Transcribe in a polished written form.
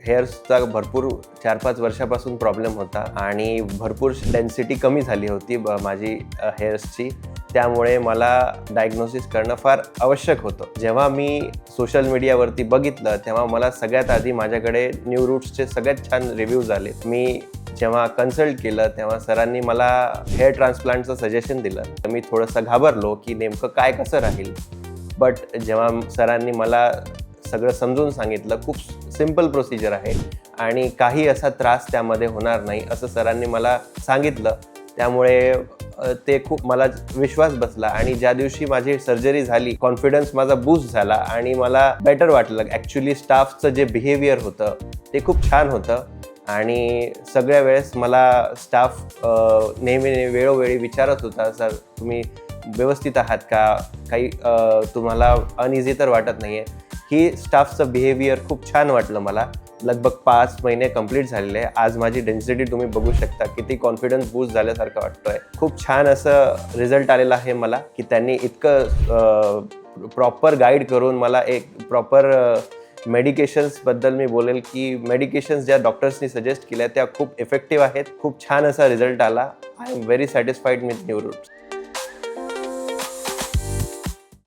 हेअर्सचा भरपूर 4-5 वर्षापासून प्रॉब्लेम होता आणि भरपूर डेन्सिटी कमी झाली होती माझी हेअर्सची. त्यामुळे मला डायग्नोसिस करणं फार आवश्यक होतं. जेव्हा मी सोशल मीडियावरती बघितलं तेव्हा मला सगळ्यात आधी माझ्याकडे न्यू रूट्सचे सगळ्यात छान रिव्ह्यूज आले. मी जेव्हा कन्सल्ट केलं तेव्हा सरांनी मला हेअर ट्रान्सप्लांटचं सजेशन दिलं. तर मी थोडंसं घाबरलो की नेमकं काय कसं राहील. बट जेव्हा सरांनी मला सगळं समजून सांगितलं, खूप सिंपल प्रोसिजर आहे आणि काही असा त्रास त्यामध्ये होणार नाही असं सरांनी मला सांगितलं. त्यामुळे ते खूप मला विश्वास बसला आणि ज्या दिवशी माझी सर्जरी झाली कॉन्फिडन्स माझा बूस्ट झाला आणि मला बेटर वाटलं. ॲक्च्युली स्टाफचं जे बिहेवियर होतं ते खूप छान होतं आणि सगळ्या वेळेस मला स्टाफ नेहमी वेळोवेळी विचारत होता, सर तुम्ही व्यवस्थित आहात का, काही तुम्हाला अनइझी तर वाटत नाही आहे. ही स्टाफचं बिहेवियर खूप छान वाटलं मला. लगभग 5 महिने कंप्लीट झालेले आहे. आज माझी डेन्सिटी तुम्ही बघू शकता, किती कॉन्फिडन्स बूस्ट झाल्यासारखं वाटतोय. खूप छान असं रिझल्ट आलेला आहे मला की त्यांनी इतकं प्रॉपर गाईड करून मला एक प्रॉपर मेडिकेशन्सबद्दल मी बोलेल की मेडिकेशन्स ज्या डॉक्टर्सनी सजेस्ट केल्या त्या खूप इफेक्टिव्ह आहेत. खूप छान असा रिझल्ट आला. I am very satisfied with new roots.